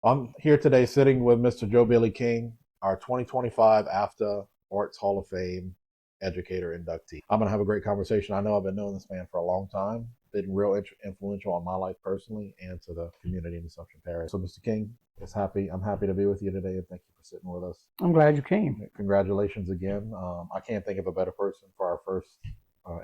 I'm here today sitting with Mr. Joe Billy King, our 2025 AFTA Arts Hall of Fame Educator inductee. I'm going to have a great conversation. I know I've been knowing this man for a long time, been real influential on my life personally and to the community in the Assumption Parish. So, Mr. King, I'm happy to be with you today, and thank you for sitting with us. I'm glad you came. Congratulations again. I can't think of a better person for our first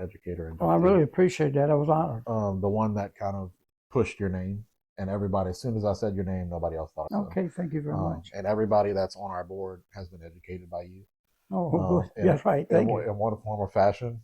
educator inductee. Well, I really appreciate that. I was honored. The one that kind of pushed your name. And everybody, as soon as I said your name, nobody else thought so. Okay, thank you very much. And everybody that's on our board has been educated by you. Oh, good. That's right. Thank you. In one form or fashion.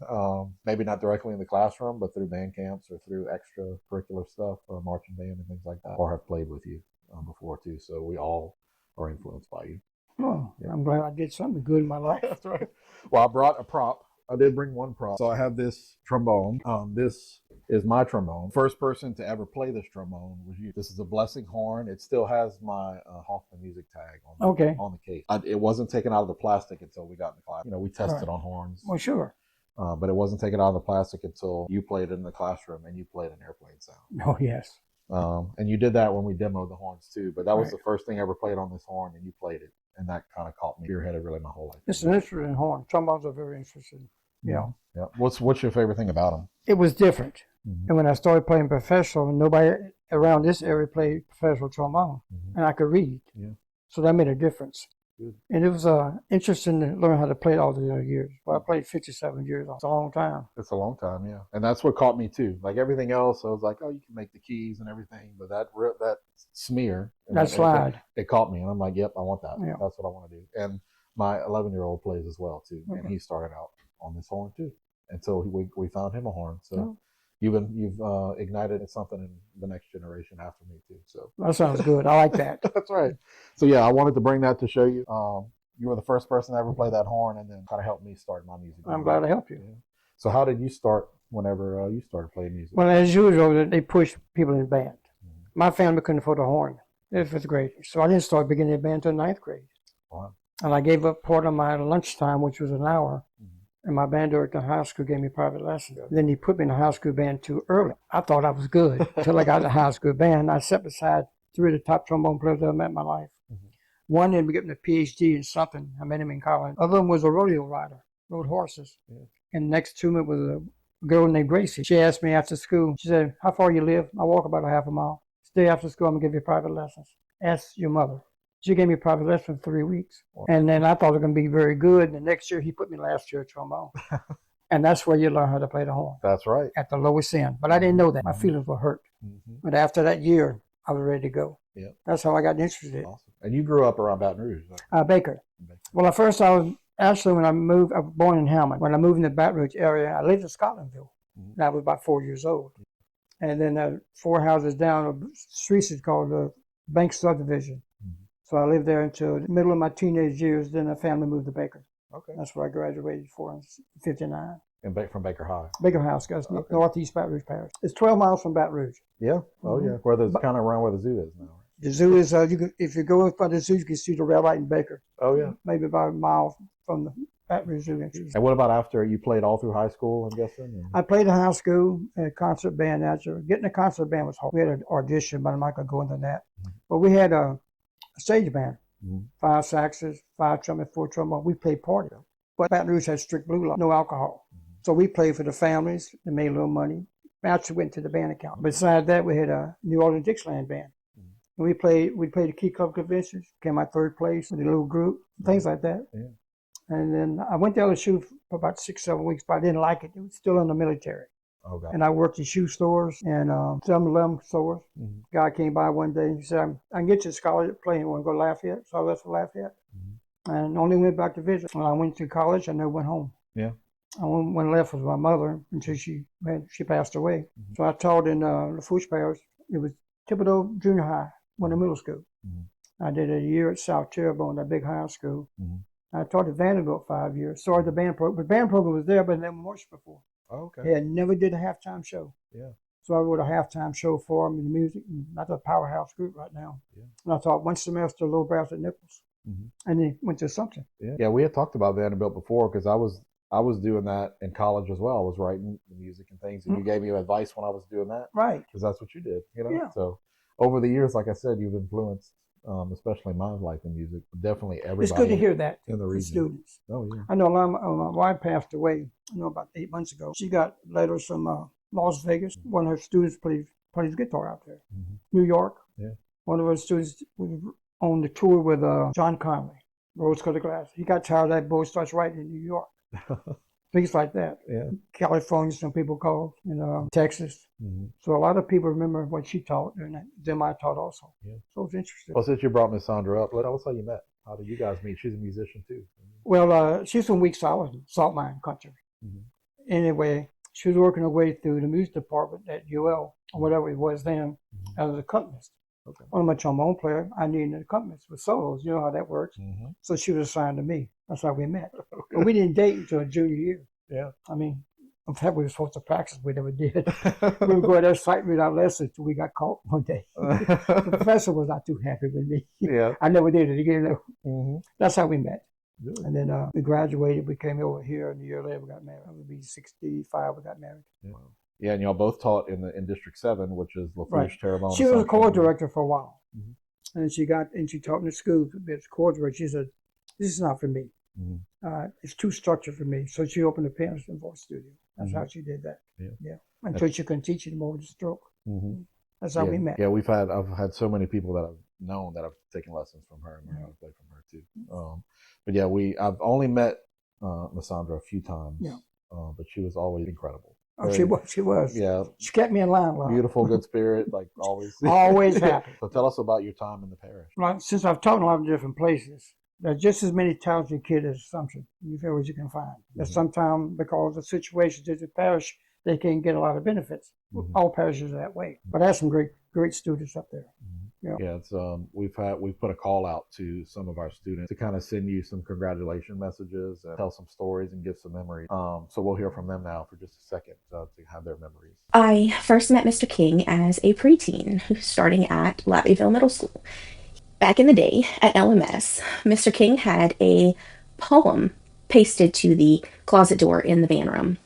Maybe not directly in the classroom, but through band camps or through extracurricular stuff, marching band and things like that, or have played with you before too. So we all are influenced by you. Oh, yeah. I'm glad I did something good in my life. That's right. Well, I brought a prop. I did bring one prop. So I have this trombone. This is my trombone. First person to ever play this trombone was you. This is a blessing horn. It still has my Hoffman music tag on the case. It wasn't taken out of the plastic until we got in the class. You know, we tested on horns. Well, sure. But it wasn't taken out of the plastic until you played it in the classroom and you played an airplane sound. Oh, yes. And you did that when we demoed the horns too. But that was the first thing I ever played on this horn, and you played it. And that kind of caught me. Spearheaded really my whole life. It's an interesting horn. Trombones are very interesting. Yeah. Yeah. What's your favorite thing about them? It was different. And when I started playing professional, nobody around this area played professional trombone, and I could read. Yeah. So that made a difference. Good. And it was interesting to learn how to play it all the years. Well, I played 57 years. It's a long time. It's a long time, yeah. And that's what caught me too. Like everything else, I was like, oh, you can make the keys and everything, but that smear, that slide, it caught me, and I'm like, yep, I want that. Yeah. That's what I want to do. And my 11-year-old plays as well too, and he started out on this horn too. And so we found him a horn. So you've ignited something in the next generation after me too. So that sounds good. I like that. That's right. So yeah, I wanted to bring that to show you. You were the first person to ever play that horn, and then kind of helped me start my music. I'm glad to help you. Yeah. So how did you start whenever you started playing music? Well, as usual, they push people in band. My family couldn't afford a horn in 5th grade, so I didn't start beginning band until 9th grade. Wow. And I gave up part of my lunchtime, which was an hour. And my band director at the high school gave me private lessons. Then he put me in the high school band too early. I thought I was good until I got in the high school band. I sat beside 3 of the top trombone players I've met in my life. One ended up getting a PhD in something. I met him in college. Other one was a rodeo rider, rode horses. And next to me was a girl named Gracie. She asked me after school, she said, how far you live? I walk about a half a mile. Stay after school, I'm gonna give you private lessons. Ask your mother. She gave me private lessons for 3 weeks. And then I thought it was going to be very good. And the next year, he put me last year at trombone. And that's where you learn how to play the horn. That's right. At the lowest end. But I didn't know that. My feelings were hurt. But after that year, I was ready to go. Yeah. That's how I got interested. Awesome. And you grew up around Baton Rouge? Right? Baker. Well, at first I was when I moved, I was born in Hammond. When I moved in the Baton Rouge area, I lived in Scotlandville. And I was about 4 years old. And then 4 houses down, the street is called the Bank Subdivision. So I lived there until the middle of my teenage years. Then the family moved to Baker. Okay. That's where I graduated in 59. And from Baker High? Baker House, guys, northeast Baton Rouge Parish. It's 12 miles from Baton Rouge. Yeah? Oh, yeah. Where there's kind of around where the zoo is now. The zoo is, if you go by the zoo, you can see the rail light in Baker. Oh, yeah. Maybe about a mile from the Baton Rouge Zoo. And what about after you played all through high school, I'm guessing? I played in high school, a concert band. Actually, getting a concert band was hard. We had an audition, but I'm not going to go into that. But we had a stage band. 5 saxes, 5 trumpets, 4 trombones. We played party. But Baton Rouge had strict blue law, no alcohol. So we played for the families. They made a little money. Actually went to the band account. Besides that, we had a New Orleans Dixieland band. And we played the Key Club conventions, came out 3rd place with a little group, things like that. Yeah. And then I went to LSU for about 6-7 weeks, but I didn't like it. It was still in the military. Okay. And I worked in shoe stores and 7-Eleven stores. Guy came by one day and he said, I can get you a scholarship playing. You want to go to Lafayette? So I left for Lafayette. And only went back to visit. When I went to college, I never went home. Yeah. I went left with my mother until she passed away. So I taught in Lafourche Parish. It was Thibodeau Junior High, went to middle school. I did a year at South Terrebonne, that big high school. I taught at Vanderbilt 5 years. Started the band program. The band program was there, but it never marched before. Okay. They had never did a halftime show. Yeah. So I wrote a halftime show for them in the music, not a powerhouse group right now. Yeah. And I taught 1 semester low brass at Nichols. And then went to Assumption. Yeah, we had talked about Vanderbilt before because I was doing that in college as well. I was writing the music and things, and you gave me advice when I was doing that. Right. Because that's what you did, you know? Yeah. So over the years, like I said, you've influenced especially my life in music. Definitely everybody. It's good to hear that in the from region. students. Oh yeah. I know a lot of my wife passed away, about 8 months ago. She got letters from Las Vegas. One of her students plays guitar out there. New York. Yeah. One of her students was on the tour with John Conley, Rose-Colored Glass. He got tired of that boy, starts writing in New York. Things like that. Yeah. California, some people call, Texas. So a lot of people remember what she taught, and them I taught also. Yeah. So it's interesting. Well, since you brought Miss Sandra up, tell us how you met. How did you guys meet? She's a musician too. Well, she's from Weak Salt Mine Country. Anyway, she was working her way through the music department at UL, or whatever it was then, as an accompanist. Okay. One of my trombone player, I needed an accompanist with solos. You know how that works. So she was assigned to me. That's how we met. But we didn't date until junior year. Yeah. I mean, in fact, we were supposed to practice. We never did. We would go there, sight read our lessons until we got caught one day. The professor was not too happy with me. Yeah. I never did it again. That's how we met. Good. And then we graduated. We came over here, and a year later we got married. I would be 65. We got married. Yeah. Wow. Yeah, and y'all both taught in District 7, which is Lafourche, right. Terrebonne. She was a choir director for a while, and she taught in the school. As choir director, she said, "This is not for me. It's too structured for me." So she opened a piano and voice studio. That's how she did that. Yeah. Until she couldn't teach anymore with the stroke. That's how we met. Yeah, I've had so many people that I've known that have taken lessons from her and learned how to play from her too. But yeah, I've only met Miss Sandra a few times. Yeah. But she was always incredible. Oh, she was. Yeah. She kept me in line a lot. Beautiful, good spirit, like always. Always happy. So tell us about your time in the parish. Well, since I've taught in a lot of different places, there's just as many talented kids as Assumption. You feel what you can find. That sometimes because of situations in the parish, they can't get a lot of benefits. All parishes are that way. But I have some great students up there. Yeah, it's we've put a call out to some of our students to kind of send you some congratulation messages and tell some stories and give some memories. So we'll hear from them now for just a second to have their memories. I first met Mr. King as a preteen starting at Labbyville Middle School. Back in the day at LMS, Mr. King had a poem pasted to the closet door in the band room.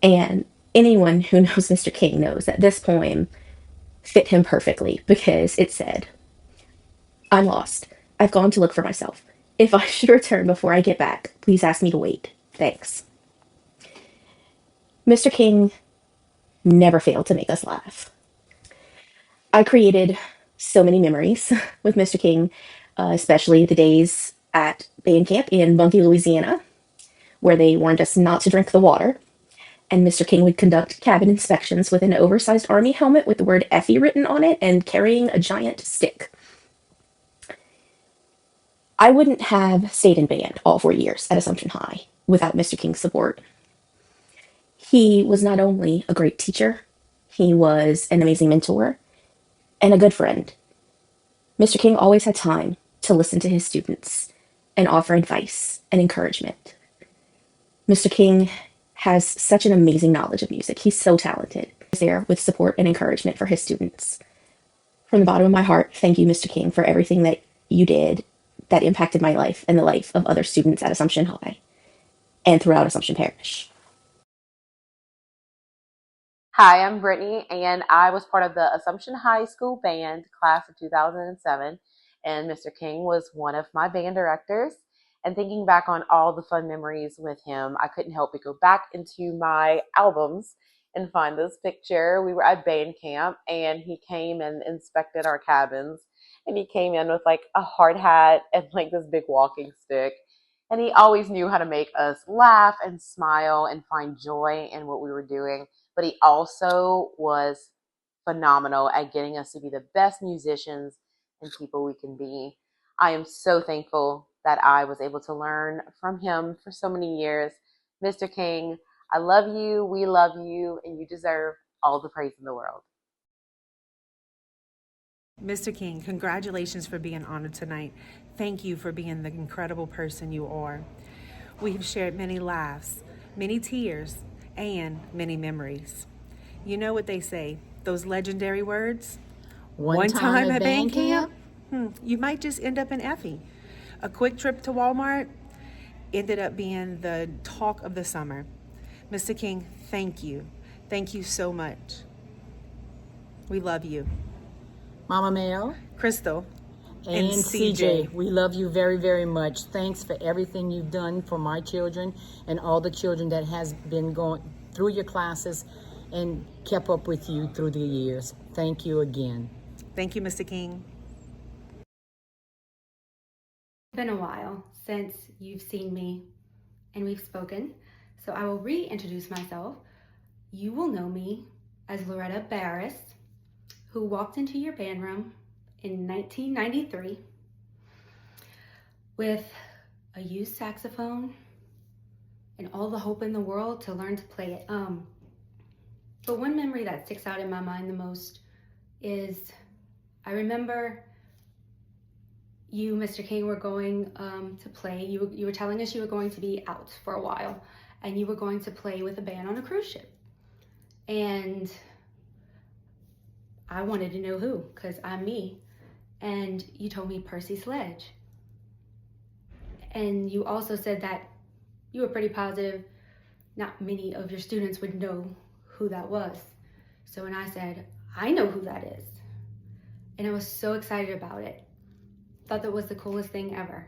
And anyone who knows Mr. King knows that this poem fit him perfectly because it said, "I'm lost. I've gone to look for myself. If I should return before I get back, please ask me to wait. Thanks." Mr. King never failed to make us laugh. I created so many memories with Mr. King, especially the days at band camp in Bunkie, Louisiana, where they warned us not to drink the water. And Mr. King would conduct cabin inspections with an oversized army helmet with the word Effie written on it and carrying a giant stick. I wouldn't have stayed in band all 4 years at Assumption High without Mr. King's support. He was not only a great teacher, he was an amazing mentor and a good friend. Mr. King always had time to listen to his students and offer advice and encouragement. Mr. King has such an amazing knowledge of music. He's so talented. He's there with support and encouragement for his students. From the bottom of my heart, thank you, Mr. King, for everything that you did that impacted my life and the life of other students at Assumption High and throughout Assumption Parish. Hi, I'm Brittany, and I was part of the Assumption High School band class of 2007, and Mr. King was one of my band directors. And thinking back on all the fun memories with him, I couldn't help but go back into my albums and find this picture. We were at band camp, and he came and inspected our cabins, and he came in with like a hard hat and like this big walking stick. And he always knew how to make us laugh and smile and find joy in what we were doing. But he also was phenomenal at getting us to be the best musicians and people we can be. I am so thankful that I was able to learn from him for so many years. Mr. King, I love you, we love you, and you deserve all the praise in the world. Mr. King, congratulations for being honored tonight. Thank you for being the incredible person you are. We've shared many laughs, many tears, and many memories. You know what they say, those legendary words? One time at band camp? You might just end up in Effie. A quick trip to Walmart ended up being the talk of the summer. Mr. King, thank you. Thank you so much. We love you. Mama Mel? Crystal. And CJ, we love you very, very much. Thanks for everything you've done for my children and all the children that has been going through your classes and kept up with you through the years. Thank you again. Thank you, Mr. King. It's been a while since you've seen me and we've spoken, so I will reintroduce myself. You will know me as Loretta Barris, who walked into your band room in 1993 with a used saxophone and all the hope in the world to learn to play it. But one memory that sticks out in my mind the most is I remember you, Mr. King, were going to play. You were telling us you were going to be out for a while and you were going to play with a band on a cruise ship. And I wanted to know who, because I'm me. And you told me Percy Sledge. And you also said that you were pretty positive not many of your students would know who that was. So when I said, I know who that is, and I was so excited about it, thought that was the coolest thing ever.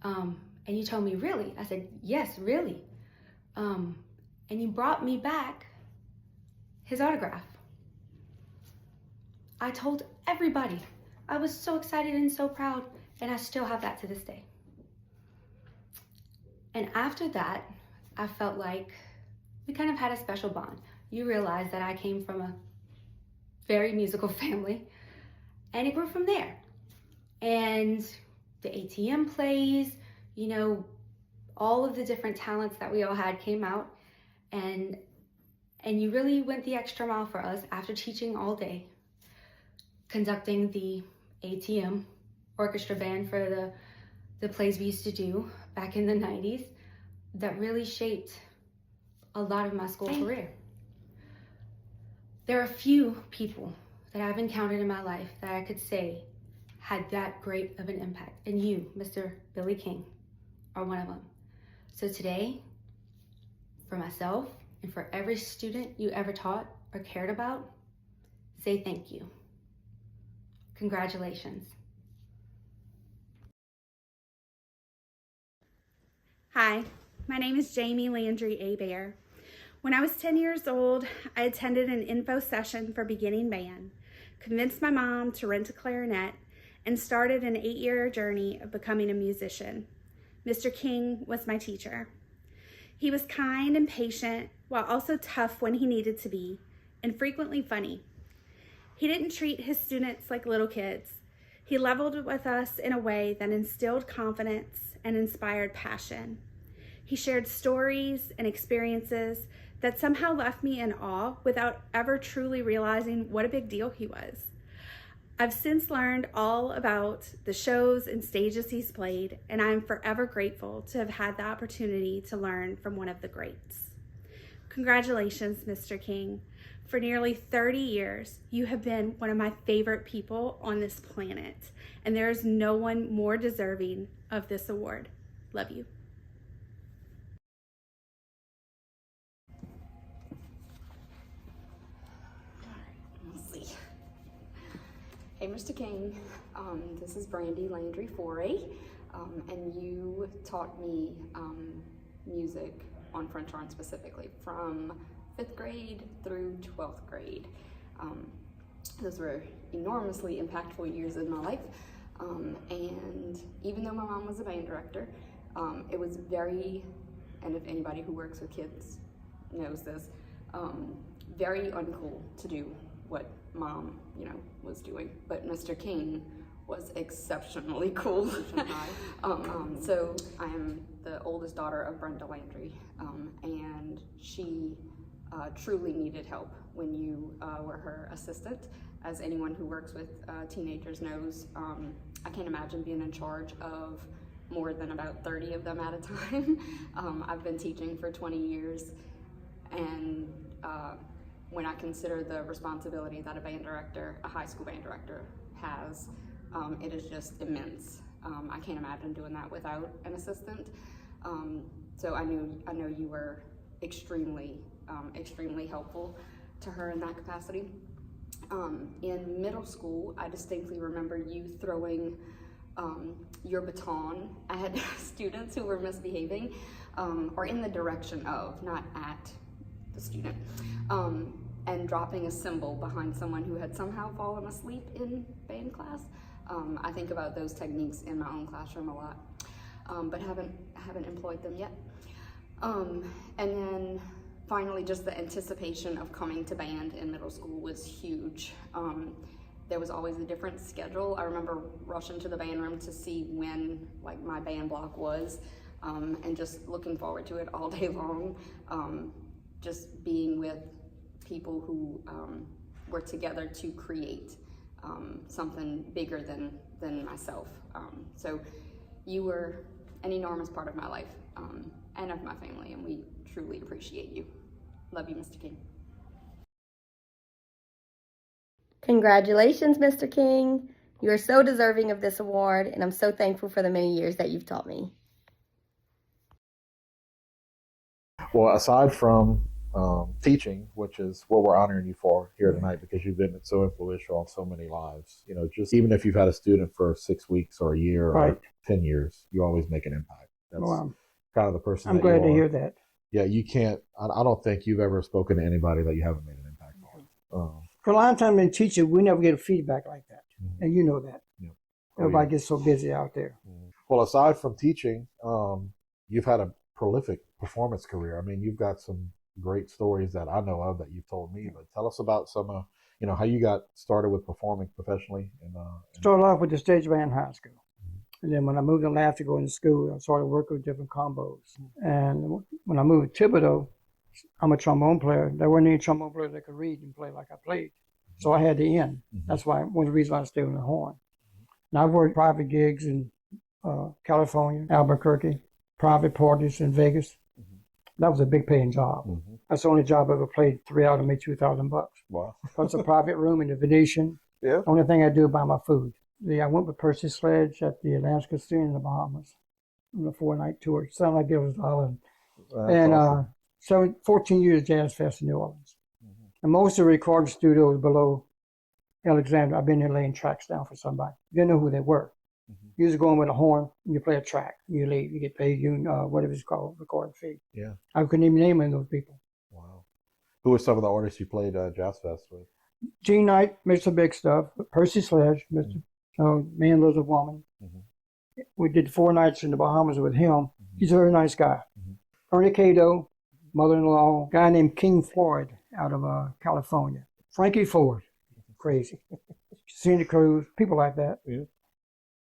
And you told me, really? I said, yes, really. And you brought me back his autograph. I told everybody. I was so excited and so proud, and I still have that to this day. And after that, I felt like we kind of had a special bond. You realized that I came from a very musical family, and it grew from there. And the ATM plays, you know, all of the different talents that we all had came out, and you really went the extra mile for us after teaching all day, conducting the ATM orchestra band for the plays we used to do back in the 90s that really shaped a lot of my school career. There are few people that I've encountered in my life that I could say had that great of an impact, and you, Mr. Billy King, are one of them. So today, for myself and for every student you ever taught or cared about, say thank you. Congratulations. Hi, my name is Jamie Landry Abear. When I was 10 years old, I attended an info session for beginning band, convinced my mom to rent a clarinet, and started an 8-year journey of becoming a musician. Mr. King was my teacher. He was kind and patient, while also tough when he needed to be, and frequently funny. He didn't treat his students like little kids. He leveled with us in a way that instilled confidence and inspired passion. He shared stories and experiences that somehow left me in awe without ever truly realizing what a big deal he was. I've since learned all about the shows and stages he's played, and I'm forever grateful to have had the opportunity to learn from one of the greats. Congratulations, Mr. King. For nearly 30 years, you have been one of my favorite people on this planet, and there is no one more deserving of this award. Love you. Hey, Mr. King, this is Brandy Landry Foray, and you taught me music on French horn specifically from 5th grade through 12th grade. Those were enormously impactful years in my life, and even though my mom was a band director, it was very, and if anybody who works with kids knows this, very uncool to do what mom, was doing, but Mr. King was exceptionally cool. So I am the oldest daughter of Brenda Landry, and she truly needed help when you were her assistant. As anyone who works with teenagers knows, I can't imagine being in charge of more than about 30 of them at a time. I've been teaching for 20 years, and when I consider the responsibility that a high school band director has, it is just immense. I can't imagine doing that without an assistant. So I know you were extremely helpful to her in that capacity. In middle school, I distinctly remember you throwing your baton at students who were misbehaving, or in the direction of, not at the student, and dropping a cymbal behind someone who had somehow fallen asleep in band class. I think about those techniques in my own classroom a lot, but haven't employed them yet. And then finally, just the anticipation of coming to band in middle school was huge. There was always a different schedule. I remember rushing to the band room to see when like my band block was, and just looking forward to it all day long. Just being with people who were together to create something bigger than myself. So you were an enormous part of my life and of my family, and we truly appreciate you. Love you, Mr. King. Congratulations, Mr. King. You are so deserving of this award, and I'm so thankful for the many years that you've taught me. Well, aside from teaching, which is what we're honoring you for here tonight, because you've been so influential on so many lives. You know, just even if you've had a student for 6 weeks or a year Right. or 10 years, you always make an impact. That's Well, kind of the person I'm that glad you to are. hear that. Yeah, you can't. I don't think you've ever spoken to anybody that you haven't made an impact on. For a long time in teaching, we never get feedback like that. And you know that. Yeah. Everybody gets so busy out there. Well, aside from teaching, you've had a prolific performance career. I mean, you've got some great stories that I know of that you've told me. But tell us about some, how you got started with performing professionally. Started off with the stage band in high school. And then when I moved to Laugh to go into school, I started working with different combos. And when I moved to Thibodeau, I'm a trombone player. There weren't any trombone players that could read and play like I played. So I had to end. That's why one of the reasons I stayed on the horn. And I've worked private gigs in California, Albuquerque, private parties in Vegas. That was a big paying job. That's the only job I ever played 3 hours and made $2,000. Wow. Plus a private room in the Venetian. Yeah. Only thing I do is buy my food. I went with Percy Sledge at the Atlantic Casino in the Bahamas on a 4-night tour. It sounded like it was Island. And awesome. 14 years Jazz Fest in New Orleans. And most of the recording studios below Alexander, I've been there laying tracks down for somebody. You didn't know who they were. You just go in with a horn, and you play a track, and you leave. You get paid, whatever it's called, recording fee. Yeah. I couldn't even name any of those people. Wow. Who were some of the artists you played Jazz Fest with? Gene Knight, Mr. Big Stuff, Percy Sledge, Mr. Man Loves a Woman. We did 4 nights in the Bahamas with him. He's a very nice guy. Ernie Cato, mother-in-law, guy named King Floyd out of California. Frankie Ford, crazy. Cindy Cruz, people like that. Yeah.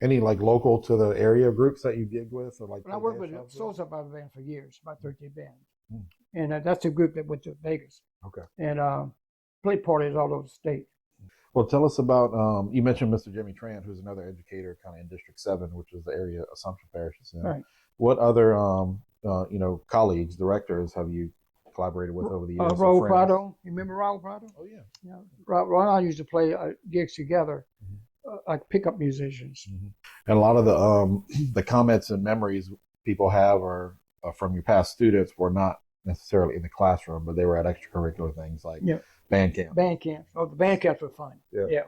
Any like local to the area groups that you gig with, or like? I worked with Soul Survivor Band for years, about 13 bands, and that's a group that went to Vegas. Okay. And played parties all over the state. Well, tell us about. You mentioned Mr. Jimmy Trant, who's another educator, kind of in District 7, which is the area Assumption Parish is in. Right. What other, colleagues, directors have you collaborated with over the years? Raul Prado, you remember Raul Prado? Oh yeah. Yeah. Raul and I used to play gigs together. Like pickup musicians. And a lot of the comments and memories people have are from your past students were not necessarily in the classroom, but they were at extracurricular things like band camp. Band camps. Oh, the band camps were fun. Yeah.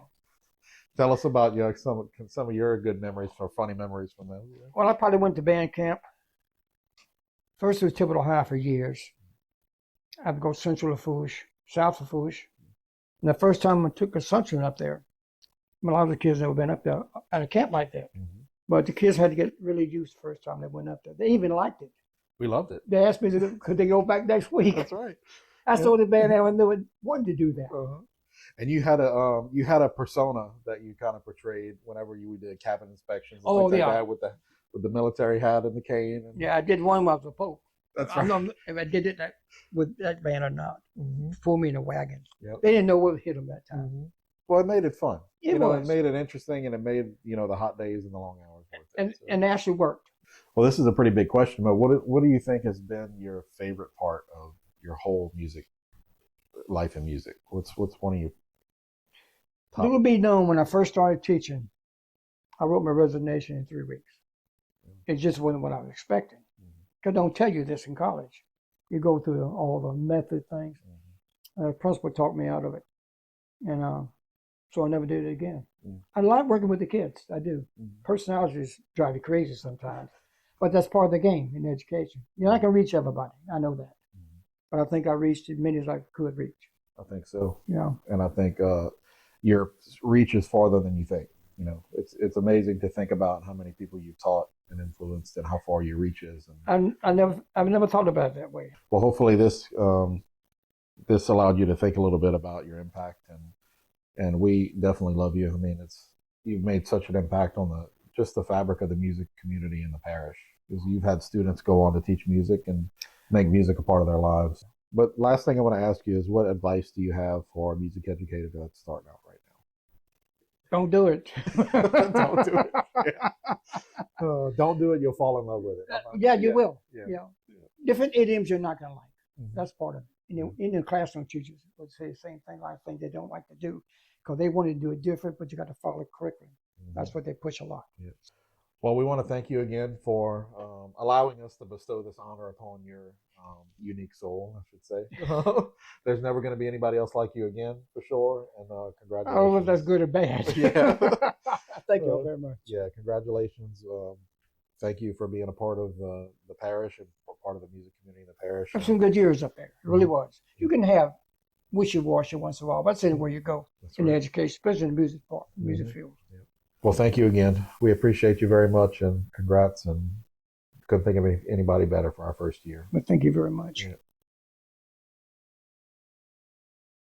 Tell us about some of your good memories or funny memories from them. Well, I probably went to band camp. First it was Thibodeau High for years. I'd go Central Lafourche, South Lafourche. And the first time I took Assumption up there, a lot of the kids never been up there at a camp like that. But the kids had to get really used the first time they went up there. They even liked it. We loved it. They asked me, could they go back next week? That's right. That's the only band I ever wanted to do that. And you had a persona that you kind of portrayed whenever you did cabin inspections. And things like that with the military hat and the cane. And... I did one with the Pope. That's right. I don't know if I did it with that band or not. Pull me in a wagon. Yep. They didn't know what hit them that time. Well, it made it fun. It made it interesting, and it made the hot days and the long hours worth it. And it actually worked. Well, this is a pretty big question, but what do you think has been your favorite part of your whole life in music? What's one of your top? Little be known, when I first started teaching, I wrote my resignation in 3 weeks. It just wasn't what I was expecting. Because don't tell you this in college. You go through all the method things. The principal talked me out of it. And so I never did it again. Mm. I like working with the kids. I do. Personalities drive you crazy sometimes, but that's part of the game in education. You're not going to reach everybody. I know that, but I think I reached as many as I could reach. I think so. You know, And I think your reach is farther than you think. You know, it's amazing to think about how many people you've taught and influenced, and how far your reach is. And I've never thought about it that way. well, hopefully this allowed you to think a little bit about your impact, and we definitely love you. I mean, you've made such an impact on the fabric of the music community in the parish, because you've had students go on to teach music and make music a part of their lives. But last thing I want to ask you is, what advice do you have for a music educator that's starting out right Don't do it. now? Don't do it. Yeah. Don't do it. You'll fall in love with it. Yeah, you will. Yeah. You know, different idioms you're not going to like. Mhm. That's part of it. In the classroom, teachers would say the same thing. I think they don't like to do because they want to do it different, but you got to follow the curriculum. That's what they push a lot. Yeah. Well, we want to thank you again for allowing us to bestow this honor upon your unique soul, I should say. There's never going to be anybody else like you again, for sure. And congratulations. I don't know if that's good or bad. Yeah. Thank you very much. Yeah, congratulations. Thank you for being a part of the parish and part of the music community in the parish. Have some good years up there. It really was. You can have wishy-washy once in a while. That's anywhere you go in the education, especially in the music part, music field. Yeah. Well, thank you again. We appreciate you very much, and congrats. And couldn't think of anybody better for our first year. But thank you very much. Yeah.